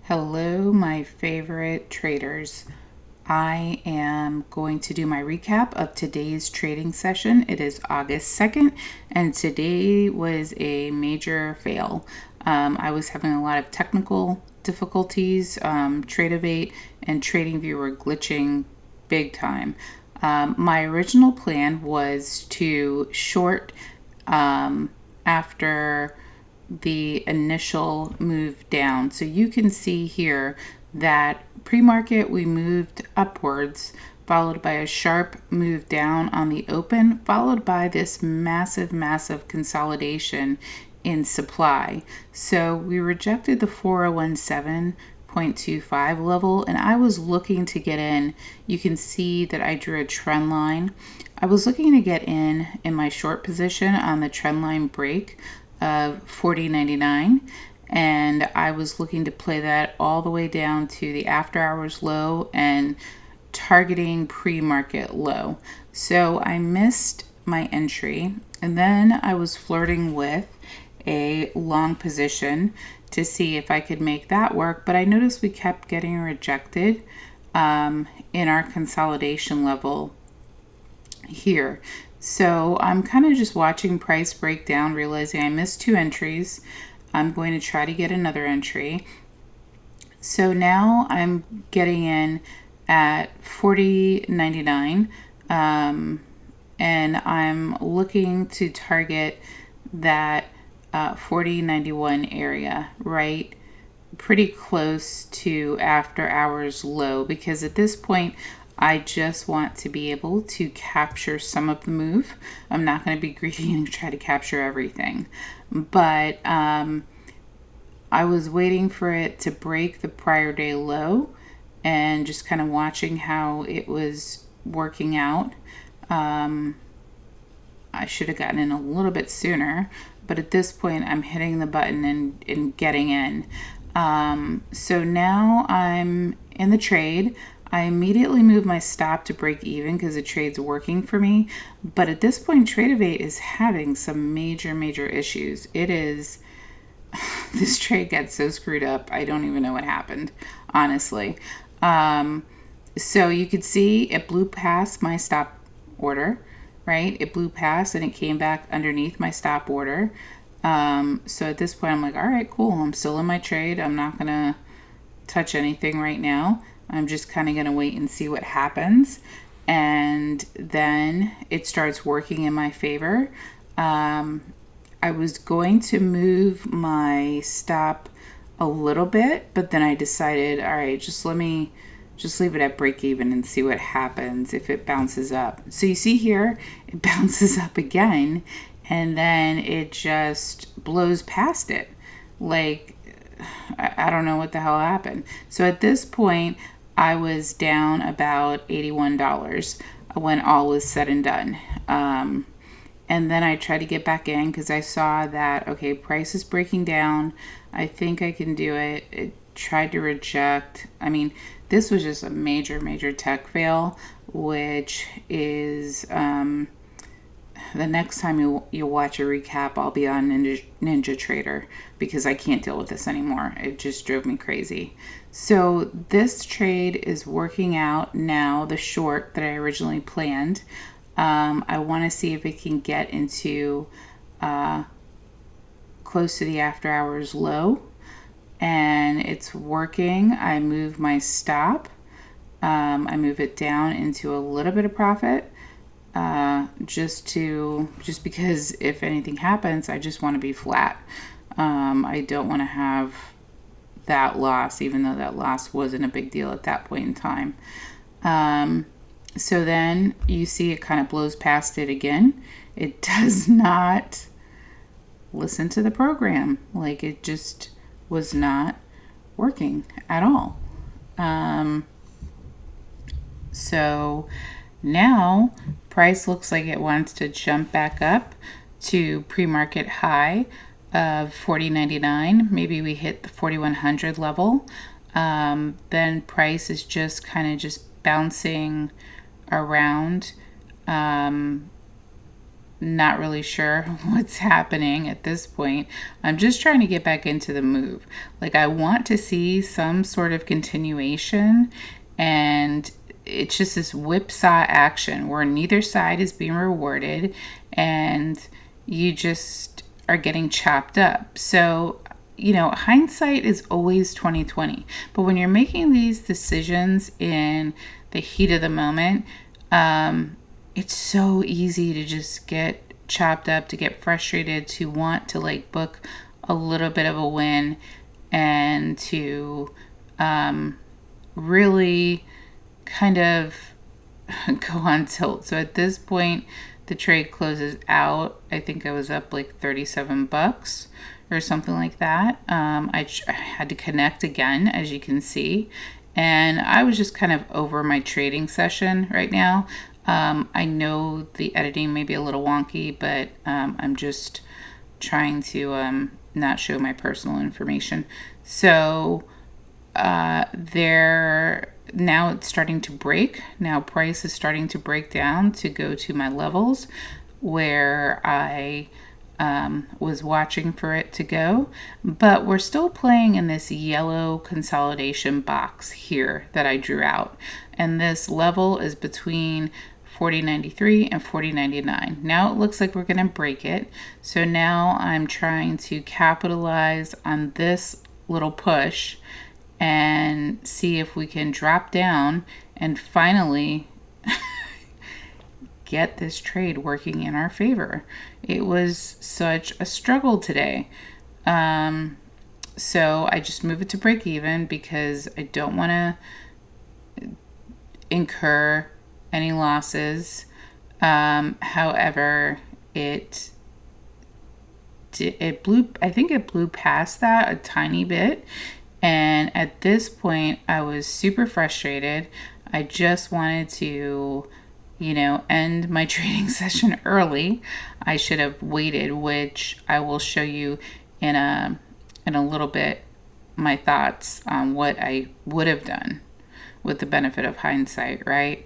Hello, my favorite traders. I am going to do my recap of today's trading session. It is August 2nd, and today was a major fail. I was having a lot of technical difficulties. Trade and TradingView were glitching big time. My original plan was to short after the initial move down. So you can see here that pre-market we moved upwards, followed by a sharp move down on the open, followed by this massive consolidation in supply. So we rejected the 4017.25 level, and I was looking to get in. You can see that I drew a trend line. I was looking to get in my short position on the trend line break of 40.99, and I was looking to play that all the way down to the after hours low and targeting pre-market low. So I missed my entry, and then I was flirting with a long position to see if I could make that work, but I noticed we kept getting rejected in our consolidation level here. So I'm kind of just watching price break down, realizing I missed two entries. I'm going to try to get another entry. So now I'm getting in at 40.99, and I'm looking to target that 40.91 area, right? Pretty close to after hours low, because at this point I just want to be able to capture some of the move. I'm not going to be greedy and try to capture everything. But I was waiting for it to break the prior day low and just kind of watching how it was working out. I should have gotten in a little bit sooner, but at this point I'm hitting the button and getting in. So now I'm in the trade. I immediately move my stop to break even because the trade's working for me. But at this point, Trade is having some major issues. It is, this trade got so screwed up, I don't even know what happened, honestly. So you could see it blew past my stop order, right? It blew past and it came back underneath my stop order. So at this point, I'm like, all right, cool. I'm still in my trade. I'm not going to touch anything right now. I'm just kind of going to wait and see what happens. And then it starts working in my favor. I was going to move my stop a little bit, but then I decided, all right, just leave it at break even and see what happens if it bounces up. So you see here, it bounces up again, and then it just blows past it. Like, I don't know what the hell happened. So at this point, I was down about $81 when all was said and done. And then I tried to get back in because I saw that, okay, price is breaking down. I think I can do it. It tried to reject. I mean, this was just a major tech fail, which is the next time you watch a recap, I'll be on Ninja Trader because I can't deal with this anymore. It just drove me crazy. So this trade is working out now, the short that I originally planned. I want to see if it can get into close to the after hours low, and it's working. I move my stop. I move it down into a little bit of profit. Just because if anything happens, I just want to be flat. I don't want to have that loss, even though that loss wasn't a big deal at that point in time. So then you see it kind of blows past it again. It does not listen to the program. Like, it just was not working at all. So now price looks like it wants to jump back up to pre-market high of 40.99. Maybe we hit the 4100 level. Then price is just kind of just bouncing around not really sure what's happening at this point. I'm just trying to get back into the move. Like, I want to see some sort of continuation, and it's just this whipsaw action where neither side is being rewarded and you just are getting chopped up. So, hindsight is always 2020. But when you're making these decisions in the heat of the moment, it's so easy to just get chopped up, to get frustrated, to want to like book a little bit of a win and to really kind of go on tilt. So at this point, the trade closes out. I think I was up like $37 or something like that. I had to connect again, as you can see. And I was just kind of over my trading session right now. I know the editing may be a little wonky, but I'm just trying to not show my personal information. So now it's starting to break. Now price is starting to break down to go to my levels where I was watching for it to go, but we're still playing in this yellow consolidation box here that I drew out, and this level is between 40.93 and 40.99. Now it looks like we're going to break it, so now I'm trying to capitalize on this little push and see if we can drop down and finally get this trade working in our favor. It was such a struggle today. So I just move it to break even because I don't want to incur any losses. However, it blew, I think it blew past that a tiny bit. And at this point, I was super frustrated. I just wanted to end my trading session early. I should have waited, which I will show you in a little bit, my thoughts on what I would have done with the benefit of hindsight, right?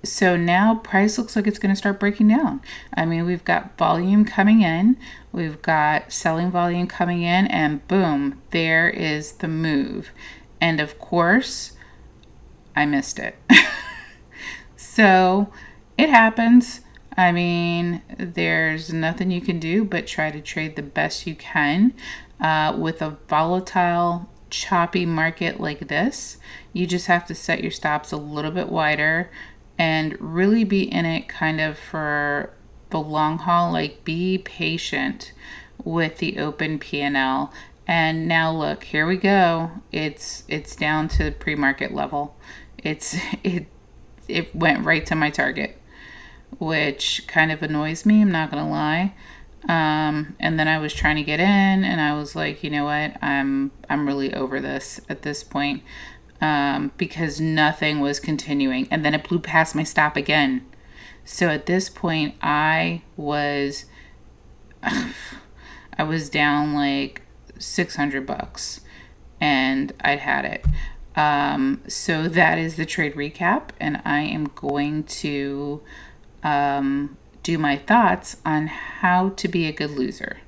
So now price looks like it's going to start breaking down. I mean, we've got volume coming in, we've got selling volume coming in, and boom, there is the move. And of course, I missed it. So it happens. I mean, there's nothing you can do but try to trade the best you can. With a volatile, choppy market like this, you just have to set your stops a little bit wider and really be in it kind of for the long haul. Like, be patient with the open P&L. And now look, here we go. It's down to the pre-market level. It went right to my target, which kind of annoys me, I'm not gonna lie. And then I was trying to get in, and I was like, you know what, I'm really over this at this point, because nothing was continuing. And then it blew past my stop again. So at this point, I was down like $600, and I'd had it. So that is the trade recap, and I am going to do my thoughts on how to be a good loser.